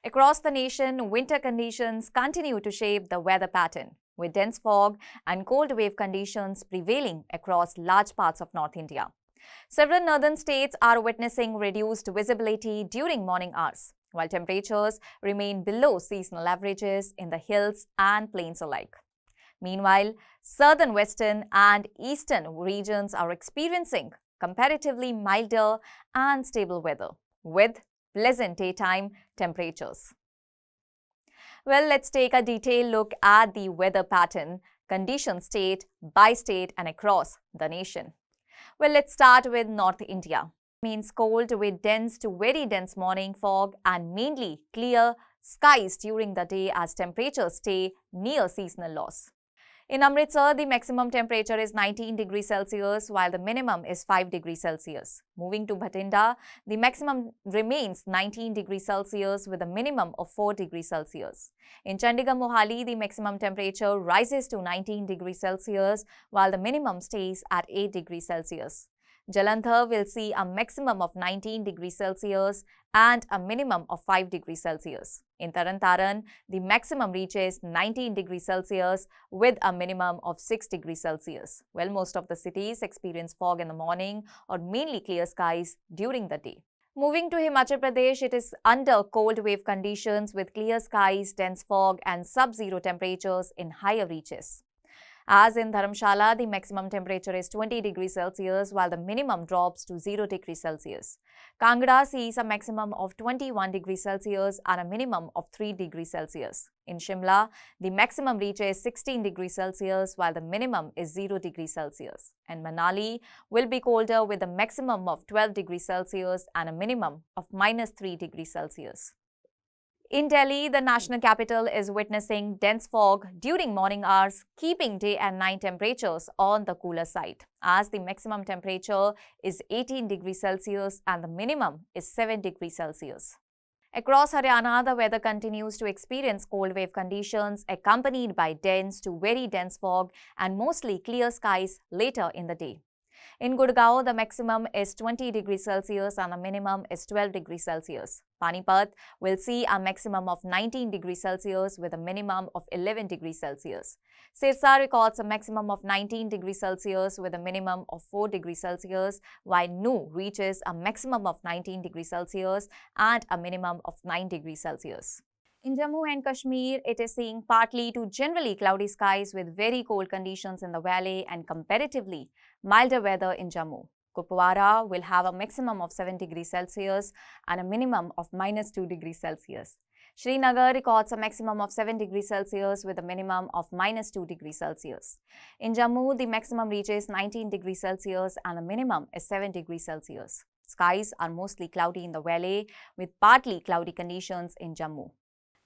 Across the nation, winter conditions continue to shape the weather pattern, with dense fog and cold wave conditions prevailing across large parts of North India. Several northern states are witnessing reduced visibility during morning hours, while temperatures remain below seasonal averages in the hills and plains alike. Meanwhile, southern, western and eastern regions are experiencing comparatively milder and stable weather, with pleasant daytime temperatures. Well, let's take a detailed look at the weather pattern, conditions state by state and across the nation. Well, let's start with North India. Means cold with dense to very dense morning fog and mainly clear skies during the day as temperatures stay near seasonal lows. In Amritsar, the maximum temperature is 19 degrees Celsius while the minimum is 5 degrees Celsius. Moving to Bhatinda, the maximum remains 19 degrees Celsius with a minimum of 4 degrees Celsius. In Chandigarh, Mohali, the maximum temperature rises to 19 degrees Celsius while the minimum stays at 8 degrees Celsius. Jalandhar will see a maximum of 19 degrees Celsius and a minimum of 5 degrees Celsius. In Taran, the maximum reaches 19 degrees Celsius with a minimum of 6 degrees Celsius. Well, most of the cities experience fog in the morning or mainly clear skies during the day. Moving to Himachal Pradesh, it is under cold wave conditions with clear skies, dense fog and sub-zero temperatures in higher reaches. As in Dharamshala, the maximum temperature is 20 degrees Celsius while the minimum drops to 0 degrees Celsius. Kangra sees a maximum of 21 degrees Celsius and a minimum of 3 degrees Celsius. In Shimla, the maximum reaches 16 degrees Celsius while the minimum is 0 degrees Celsius. And Manali will be colder with a maximum of 12 degrees Celsius and a minimum of -3 degrees Celsius. In Delhi, the national capital is witnessing dense fog during morning hours, keeping day and night temperatures on the cooler side, as the maximum temperature is 18 degrees Celsius and the minimum is 7 degrees Celsius. Across Haryana, the weather continues to experience cold wave conditions accompanied by dense to very dense fog and mostly clear skies later in the day. In Gurgaon, the maximum is 20 degrees Celsius and the minimum is 12 degrees Celsius. Panipat will see a maximum of 19 degrees Celsius with a minimum of 11 degrees Celsius. Sirsa records a maximum of 19 degrees Celsius with a minimum of 4 degrees Celsius, while Nu reaches a maximum of 19 degrees Celsius and a minimum of 9 degrees Celsius. In Jammu and Kashmir, it is seeing partly to generally cloudy skies with very cold conditions in the valley and comparatively milder weather in Jammu. Kupwara will have a maximum of 7 degrees Celsius and a minimum of -2 degrees Celsius. Srinagar records a maximum of 7 degrees Celsius with a minimum of -2 degrees Celsius. In Jammu, the maximum reaches 19 degrees Celsius and the minimum is 7 degrees Celsius. Skies are mostly cloudy in the valley with partly cloudy conditions in Jammu.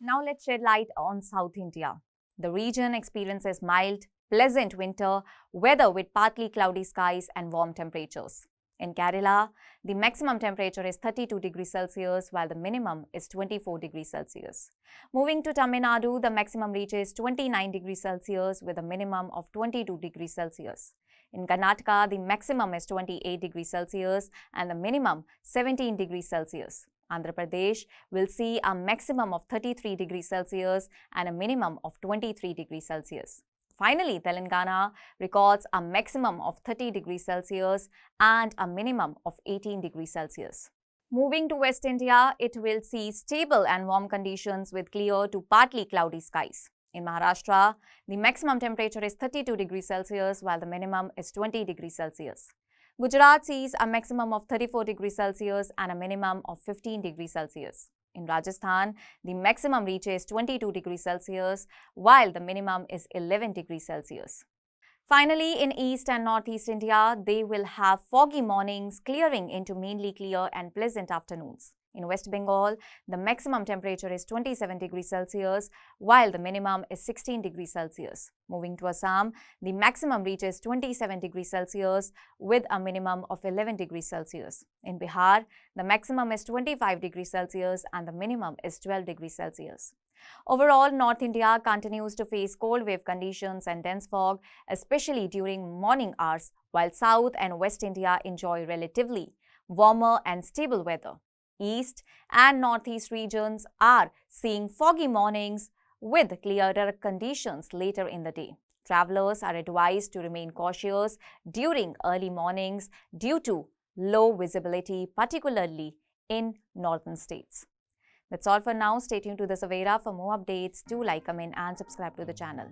Now let's shed light on South India. The region experiences mild, pleasant winter weather with partly cloudy skies and warm temperatures. In Kerala, the maximum temperature is 32 degrees Celsius while the minimum is 24 degrees Celsius. Moving to Tamil Nadu, the maximum reaches 29 degrees Celsius with a minimum of 22 degrees Celsius. In Karnataka, the maximum is 28 degrees Celsius and the minimum 17 degrees Celsius. Andhra Pradesh will see a maximum of 33 degrees Celsius and a minimum of 23 degrees Celsius. Finally, Telangana records a maximum of 30 degrees Celsius and a minimum of 18 degrees Celsius. Moving to West India, it will see stable and warm conditions with clear to partly cloudy skies. In Maharashtra, the maximum temperature is 32 degrees Celsius while the minimum is 20 degrees Celsius. Gujarat sees a maximum of 34 degrees Celsius and a minimum of 15 degrees Celsius. In Rajasthan, the maximum reaches 22 degrees Celsius while the minimum is 11 degrees Celsius. Finally, in East and Northeast India, they will have foggy mornings clearing into mainly clear and pleasant afternoons. In West Bengal, the maximum temperature is 27 degrees Celsius while the minimum is 16 degrees Celsius. Moving to Assam, the maximum reaches 27 degrees Celsius with a minimum of 11 degrees Celsius. In Bihar, the maximum is 25 degrees Celsius and the minimum is 12 degrees Celsius. Overall, North India continues to face cold wave conditions and dense fog, especially during morning hours, while South and West India enjoy relatively warmer and stable weather. east and northeast regions are seeing foggy mornings with clearer conditions later in the day. Travelers are advised to remain cautious during early mornings due to low visibility, particularly in northern states. That's all for now. Stay tuned to the Savera for more updates. Do like, comment, and subscribe to the channel.